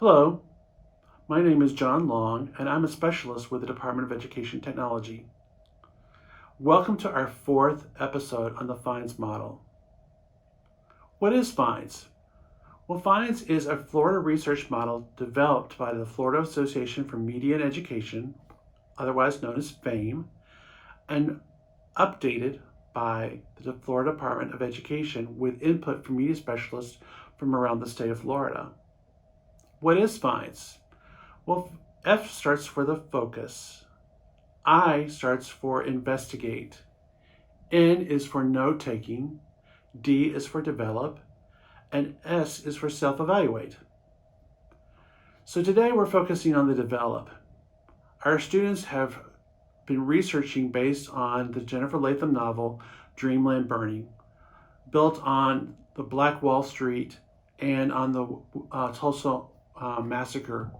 Hello, my name is John Long, and I'm a specialist with the Department of Education Technology. Welcome to our fourth episode on the FINES model. What is FINES? Well, FINES is a Florida research model developed by the Florida Association for Media and Education, otherwise known as FAME, and updated by the Florida Department of Education with input from media specialists from around the state of Florida. What is FINES? Well, F starts for the focus. I starts for investigate. N is for note-taking. D is for develop. And S is for self-evaluate. So today we're focusing on the develop. Our students have been researching based on the Jennifer Latham novel, Dreamland Burning, built on the Black Wall Street and on the Tulsa massacre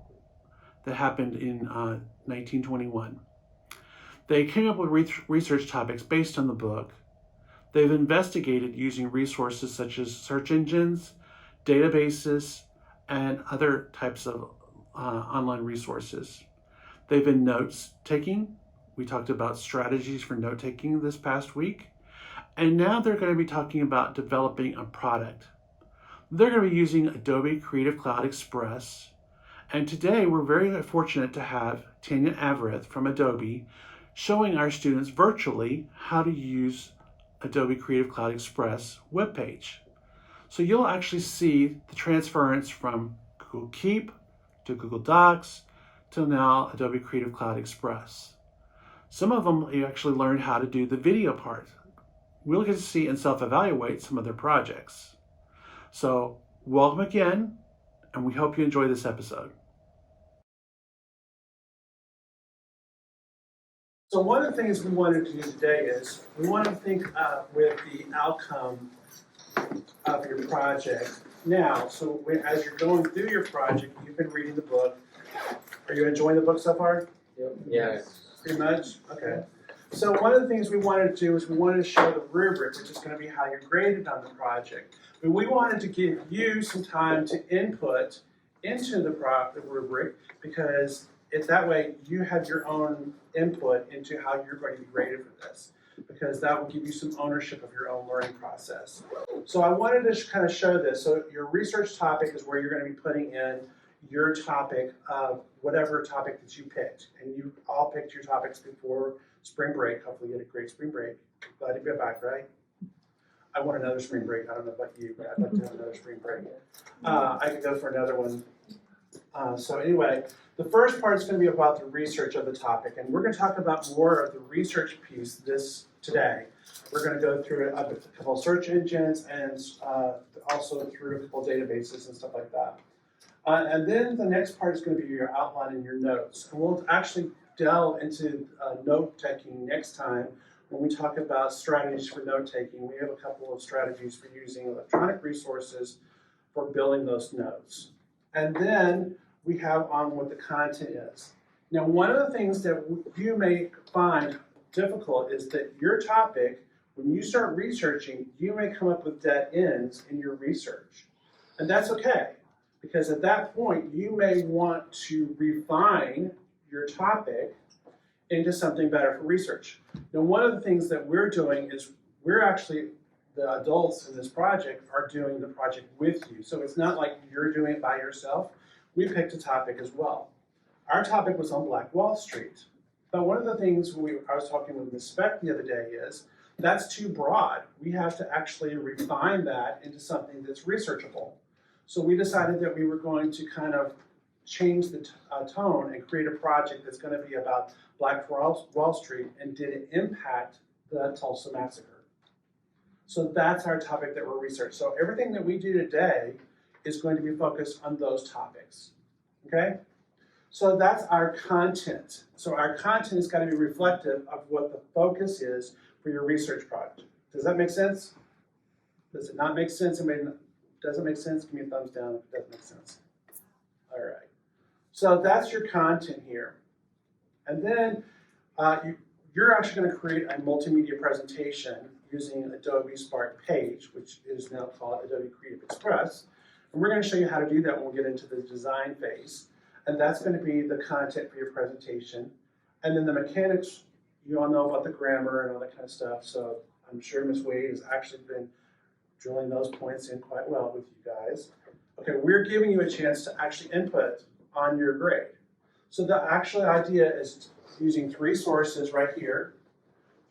that happened in 1921. They came up with research topics based on the book. They've investigated using resources such as search engines, databases, and other types of online resources. They've been notes taking. We talked about strategies for note taking this past week. And now they're going to be talking about developing a product. They're going to be using Adobe Creative Cloud Express. And today we're very fortunate to have Tanya Avrith from Adobe showing our students virtually how to use Adobe Creative Cloud Express webpage. So you'll actually see the transference from Google Keep to Google Docs to now Adobe Creative Cloud Express. Some of them you actually learned how to do the video part. We'll get to see and self-evaluate some of their projects. So welcome again, and we hope you enjoy this episode. So one of the things we wanted to do today is we want to think with the outcome of your project now. So as you're going through your project, you've been reading the book. Are you enjoying the book so far? Yep. Yes. Pretty much? Okay. So one of the things we wanted to do is we wanted to show the rubric, which is going to be how you're graded on the project. But we wanted to give you some time to input into the rubric because that way you have your own input into how you're going to be graded for this, because that will give you some ownership of your own learning process. So I wanted to kind of show this. So your research topic is where you're going to be putting in your topic of whatever topic that you picked. And you all picked your topics before spring break. Hopefully you had a great spring break. Glad to be back, right? I want another spring break. I don't know about you, but I'd like to have another spring break. I could go for another one. So anyway, the first part is going to be about the research of the topic, and we're going to talk about more of the research piece today. We're going to go through a couple of search engines and also through a couple of databases and stuff like that. And then the next part is going to be your outline and your notes. And we'll actually delve into note-taking next time when we talk about strategies for note-taking. We have a couple of strategies for using electronic resources for building those notes. And then we have on what the content is. Now, one of the things that you may find difficult is that your topic, when you start researching, you may come up with dead ends in your research. And that's okay, because at that point, you may want to refine your topic into something better for research. Now, one of the things that we're doing is the adults in this project are doing the project with you. So it's not like you're doing it by yourself. We picked a topic as well. Our topic was on Black Wall Street. But one of the things I was talking with Ms. Speck the other day is that's too broad. We have to actually refine that into something that's researchable. So we decided that we were going to kind of change the tone and create a project that's going to be about Black Wall Street and did it impact the Tulsa massacre. So that's our topic that we're researching. So everything that we do today is going to be focused on those topics, okay? So that's our content. So our content has got to be reflective of what the focus is for your research project. Does that make sense? Does it not make sense? Does it make sense? Give me a thumbs down if it doesn't make sense. All right. So that's your content here. And then you're actually going to create a multimedia presentation using Adobe Spark page, which is now called Adobe Creative Express. And we're going to show you how to do that when we get into the design phase. And that's going to be the content for your presentation. And then the mechanics, you all know about the grammar and all that kind of stuff. So I'm sure Ms. Wade has actually been drilling those points in quite well with you guys. Okay, we're giving you a chance to actually input on your grade. So the actual idea is using 3 sources right here.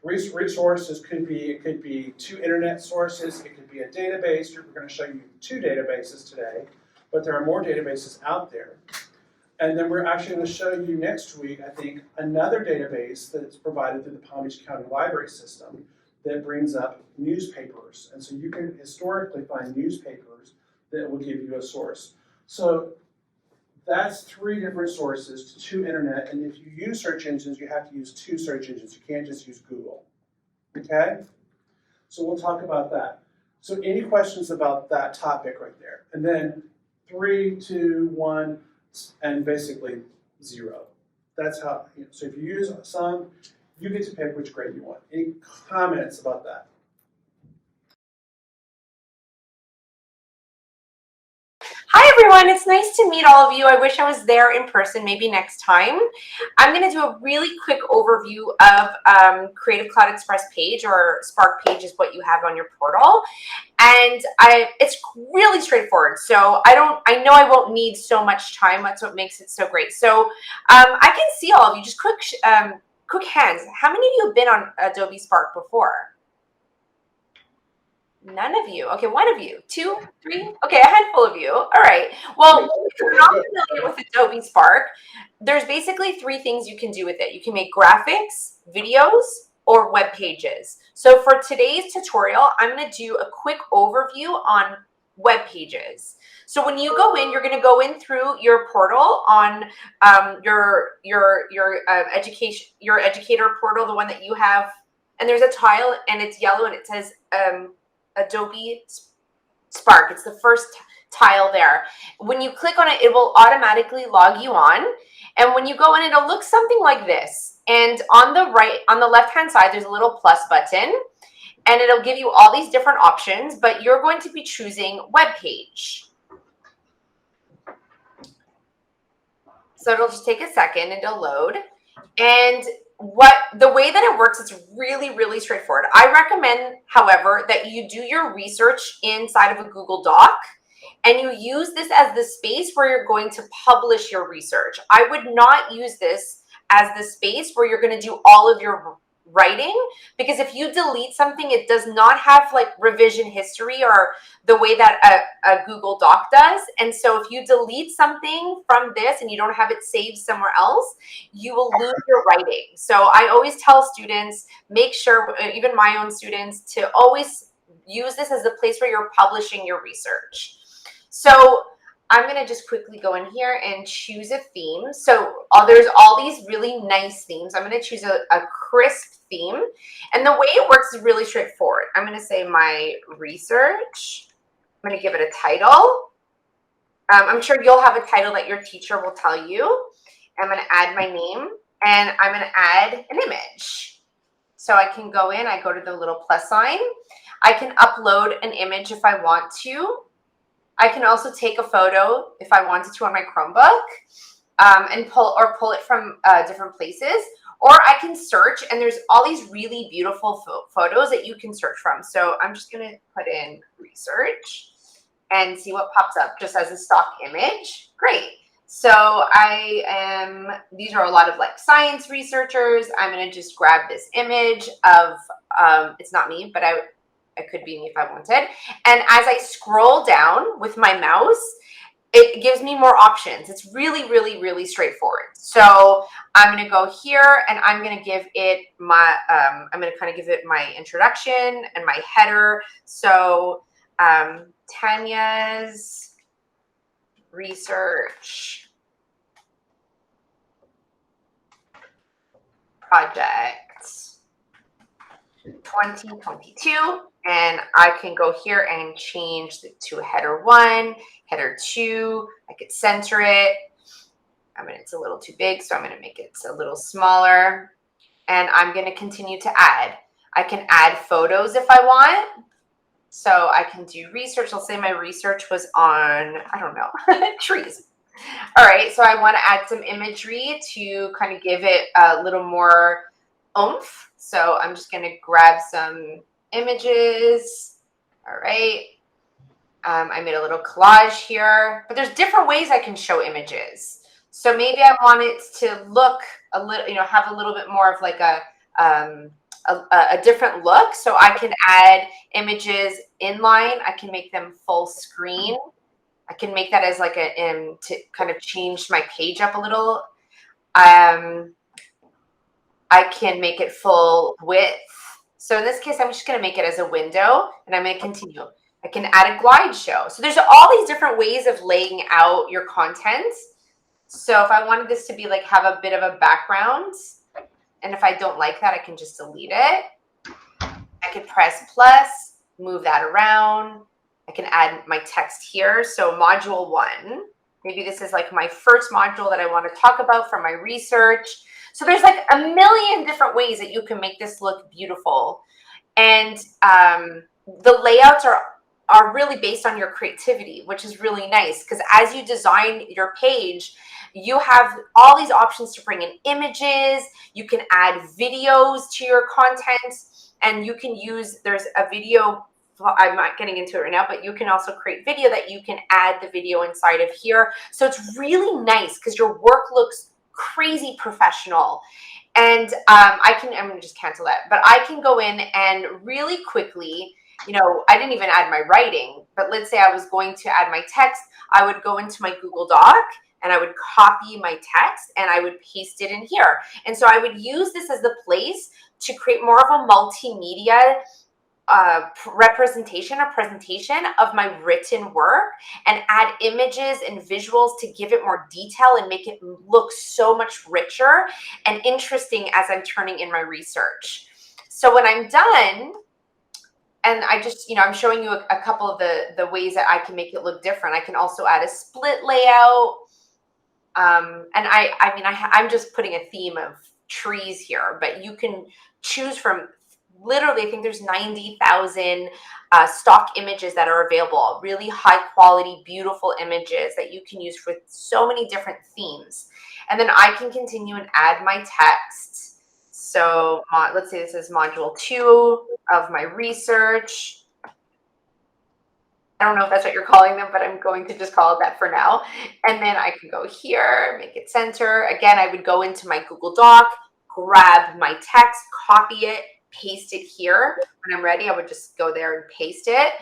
3 sources could be 2 internet sources, it could be a database. We're going to show you 2 databases today, but there are more databases out there. And then we're actually going to show you next week, I think, another database that's provided through the Palm Beach County Library System that brings up newspapers. And so you can historically find newspapers that will give you a source. So that's 3 different sources to 2 internet, and if you use search engines, you have to use 2 search engines. You can't just use Google, okay? So we'll talk about that. So any questions about that topic right there? And then 3, 2, 1, and basically 0. That's how, so if you use some, you get to pick which grade you want. Any comments about that? Hi everyone, it's nice to meet all of you. I wish I was there in person, maybe next time. I'm going to do a really quick overview of Creative Cloud Express page, or Spark page is what you have on your portal. And it's really straightforward. So I know I won't need so much time. That's what makes it so great. So I can see all of you. Just quick hands. How many of you have been on Adobe Spark before? None of you. Okay, 1 of you. 2, 3. Okay, a handful of you. All right. Well, if you're not familiar with Adobe Spark, there's basically 3 things you can do with it. You can make graphics, videos, or web pages. So for today's tutorial, I'm going to do a quick overview on web pages. So when you go in, you're going to go in through your portal on your educator portal, the one that you have, and there's a tile and it's yellow and it says Adobe Spark. It's the first tile there. When you click on it, it will automatically log you on. And when you go in, it'll look something like this. And on the left-hand side, there's a little plus button. And it'll give you all these different options, but you're going to be choosing web page. So it'll just take a second and it'll load. And the way that it works is really, really straightforward. I recommend, however, that you do your research inside of a Google Doc and you use this as the space where you're going to publish your research. I would not use this as the space where you're going to do all of your writing, because if you delete something, it does not have like revision history or the way that a Google Doc does. And so if you delete something from this and you don't have it saved somewhere else, you will lose your writing. So I always tell students, make sure, even my own students, to always use this as the place where you're publishing your research. So I'm going to just quickly go in here and choose a theme. So there's all these really nice themes. I'm going to choose a crisp theme. And the way it works is really straightforward. I'm going to say my research. I'm going to give it a title. I'm sure you'll have a title that your teacher will tell you. I'm going to add my name and I'm going to add an image. So I can go in, I go to the little plus sign. I can upload an image if I want to. I can also take a photo if I wanted to on my Chromebook and pull it from different places. Or I can search, and there's all these really beautiful photos that you can search from. So I'm just going to put in research and see what pops up just as a stock image. Great. So these are a lot of like science researchers. I'm going to just grab this image of, it's not me, but it could be me if I wanted. And as I scroll down with my mouse, it gives me more options. It's really, really, really straightforward. So I'm going to go here and I'm going to give it my, I'm going to kind of give it my introduction and my header. So Tanya's research project 2022. And I can go here and change to header 1, header 2. I could center it. I mean, it's a little too big, so I'm going to make it a little smaller. And I'm going to continue to add. I can add photos if I want. So I can do research. Let's say my research was on, I don't know, trees. All right, so I want to add some imagery to kind of give it a little more oomph. So I'm just going to grab some images. All right. I made a little collage here, but there's different ways I can show images. So maybe I want it to look a little, have a little bit more of like a different look. So I can add images inline. I can make them full screen. I can make that as like to kind of change my page up a little. I can make it full width. So in this case, I'm just going to make it as a window, and I'm going to continue. I can add a glide show. So there's all these different ways of laying out your content. So if I wanted this to be like have a bit of a background, and if I don't like that, I can just delete it. I could press plus, move that around. I can add my text here. So module 1, maybe this is like my first module that I want to talk about from my research. So there's like a million different ways that you can make this look beautiful. And the layouts are really based on your creativity, which is really nice, because as you design your page, you have all these options to bring in images. You can add videos to your content, and you can use, there's a video, I'm not getting into it right now, but you can also create video that you can add the video inside of here. So it's really nice because your work looks crazy professional. And I'm going to just cancel that, but I can go in and really quickly, I didn't even add my writing, but let's say I was going to add my text. I would go into my Google Doc and I would copy my text and I would paste it in here. And so I would use this as the place to create more of a multimedia representation or presentation of my written work, and add images and visuals to give it more detail and make it look so much richer and interesting as I'm turning in my research. So when I'm done, and I just, I'm showing you a couple of the ways that I can make it look different. I can also add a split layout. And I'm just putting a theme of trees here, but you can choose from literally, I think there's 90,000 stock images that are available, really high quality, beautiful images that you can use for so many different themes. And then I can continue and add my text. So let's say this is module 2 of my research. I don't know if that's what you're calling them, but I'm going to just call it that for now. And then I can go here, make it center. Again, I would go into my Google Doc, grab my text, copy it, paste it here. When I'm ready, I would just go there and paste it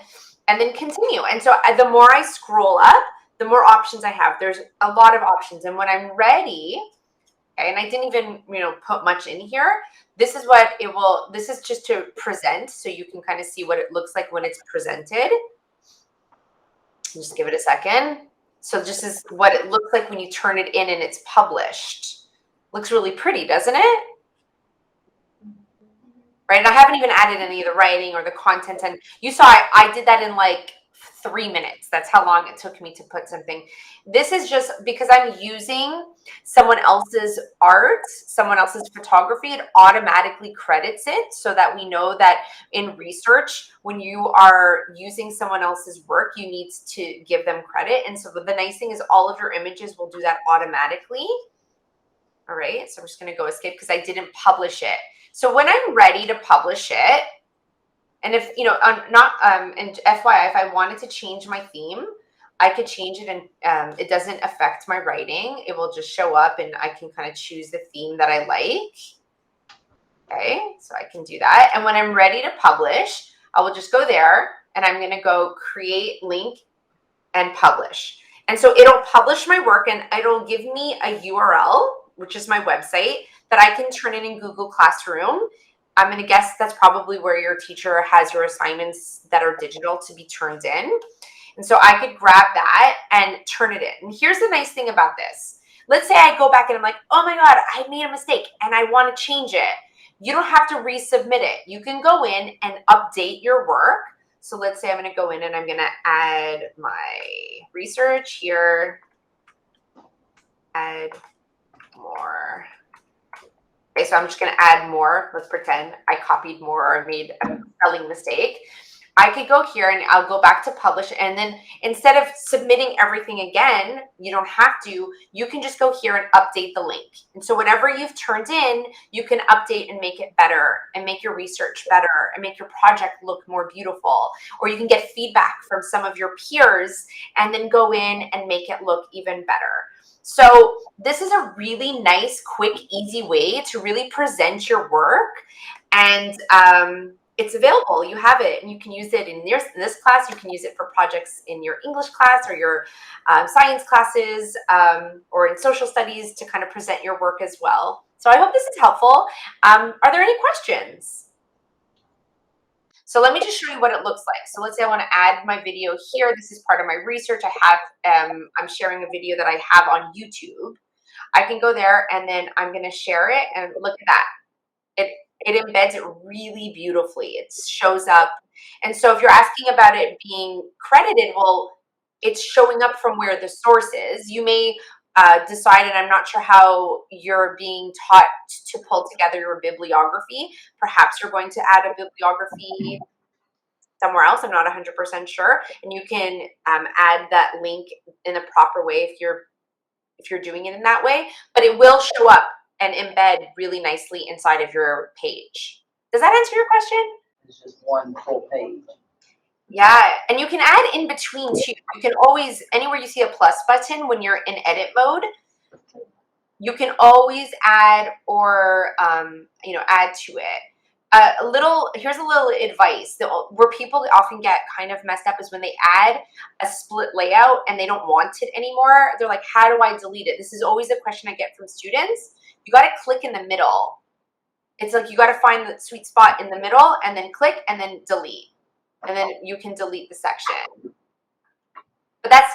and then continue. And so the more I scroll up, the more options I have. There's a lot of options. And when I'm ready, okay, and I didn't even, put much in here, this is what it will, this is just to present. So you can kind of see what it looks like when it's presented. Just give it a second. So this is what it looks like when you turn it in and it's published. Looks really pretty, doesn't it? Right? And I haven't even added any of the writing or the content. And you saw I did that in like 3 minutes. That's how long it took me to put something. This is just because I'm using someone else's art, someone else's photography. It automatically credits it so that we know that in research, when you are using someone else's work, you need to give them credit. And so the nice thing is all of your images will do that automatically. All right. So I'm just going to go escape because I didn't publish it. So when I'm ready to publish it, and if, and FYI, if I wanted to change my theme, I could change it and it doesn't affect my writing. It will just show up and I can kind of choose the theme that I like. Okay, so I can do that. And when I'm ready to publish, I will just go there and I'm going to go create link and publish. And so it'll publish my work and it'll give me a URL, which is my website, that I can turn in Google Classroom. I'm going to guess that's probably where your teacher has your assignments that are digital to be turned in. And so I could grab that and turn it in. And here's the nice thing about this. Let's say I go back and I'm like, oh my God, I made a mistake and I want to change it. You don't have to resubmit it. You can go in and update your work. So let's say I'm going to go in and I'm going to add my research here. Add more. Okay, so I'm just going to add more. Let's pretend I copied more or made a spelling mistake. I could go here and I'll go back to publish, and then instead of submitting everything again, you don't have to, you can just go here and update the link. And so whatever you've turned in, you can update and make it better and make your research better and make your project look more beautiful. Or you can get feedback from some of your peers and then go in and make it look even better. So this is a really nice, quick, easy way to really present your work, and it's available. You have it, and you can use it in this class. You can use it for projects in your English class or your science classes, or in social studies to kind of present your work as well. So I hope this is helpful. Are there any questions? So let me just show you what it looks like. So let's say I want to add my video here. This is part of my research. I'm sharing a video that I have on YouTube. I can go there and then I'm going to share it, and look at that. It embeds it really beautifully. It shows up. And so if you're asking about it being credited, well, it's showing up from where the source is. You may decide, and I'm not sure how you're being taught to pull together your bibliography. Perhaps you're going to add a bibliography somewhere else. I'm not 100% sure. And you can add that link in the proper way if you're doing it in that way. But it will show up and embed really nicely inside of your page. Does that answer your question? It's just one full page. Yeah, and you can add in between too. You can always, anywhere you see a plus button when you're in edit mode, you can always add or add to it. Here's a little advice where people often get kind of messed up is when they add a split layout and they don't want it anymore. They're like, how do I delete it? This is always a question I get from students. You got to click in the middle. It's like you got to find the sweet spot in the middle and then click and then delete. And then you can delete the section. But that's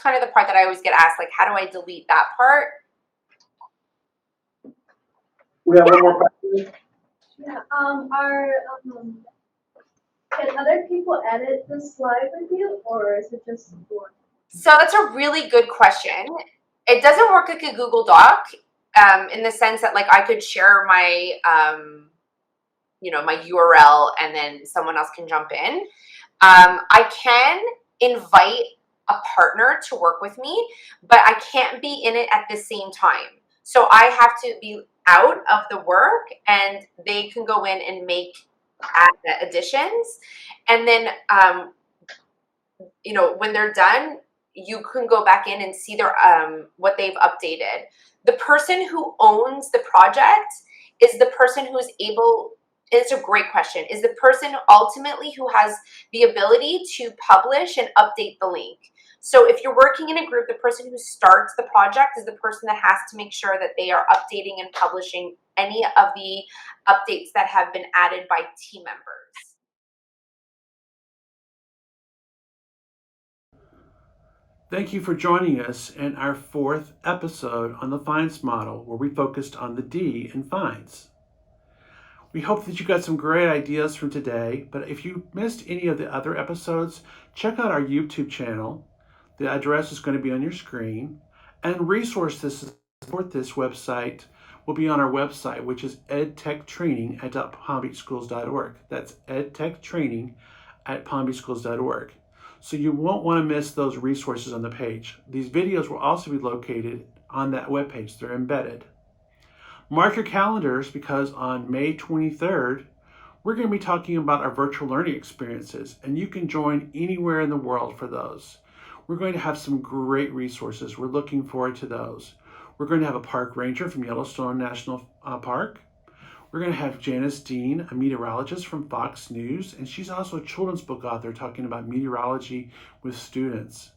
kind of the part that I always get asked, like, how do I delete that part? We have one more question. Yeah. Can other people edit the slide with you, or is it just one? So that's a really good question. It doesn't work like a Google Doc, in the sense that like I could share my my URL and then someone else can jump in. I can invite a partner to work with me, but I can't be in it at the same time. So I have to be out of the work and they can go in and add additions. And then, when they're done, you can go back in and see their what they've updated. The person who owns the project is the person who's able. It's a great question. Is the person ultimately who has the ability to publish and update the link. So if you're working in a group, the person who starts the project is the person that has to make sure that they are updating and publishing any of the updates that have been added by team members. Thank you for joining us in our 4th episode on the Fines model, where we focused on the D in Fines. We hope that you got some great ideas from today, but if you missed any of the other episodes, check out our YouTube channel. The address is going to be on your screen, and resources to support this website will be on our website, which is edtechtraining@palmbeachschools.org. That's edtechtraining@palmbeachschools.org. So you won't want to miss those resources on the page. These videos will also be located on that webpage. They're embedded. Mark your calendars, because on May 23rd, we're going to be talking about our virtual learning experiences, and you can join anywhere in the world for those. We're going to have some great resources. We're looking forward to those. We're going to have a park ranger from Yellowstone National Park. We're going to have Janice Dean, a meteorologist from Fox News, and she's also a children's book author talking about meteorology with students.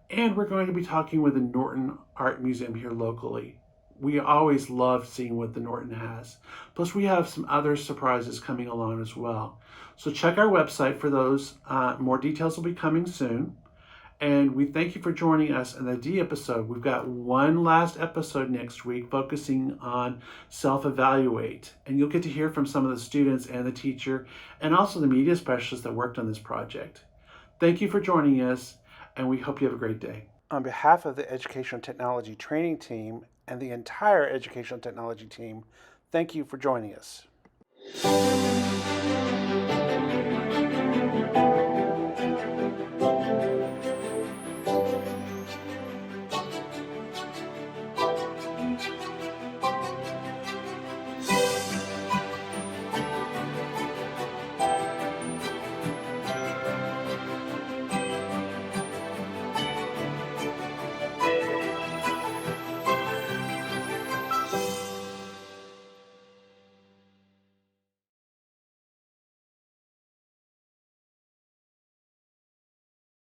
And we're going to be talking with the Norton Art Museum here locally. We always love seeing what the Norton has. Plus, we have some other surprises coming along as well. So check our website for those. More details will be coming soon. And we thank you for joining us in the D episode. We've got one last episode next week focusing on self-evaluate. And you'll get to hear from some of the students and the teacher and also the media specialists that worked on this project. Thank you for joining us, and we hope you have a great day. On behalf of the Educational Technology Training Team and the entire Educational Technology Team, thank you for joining us.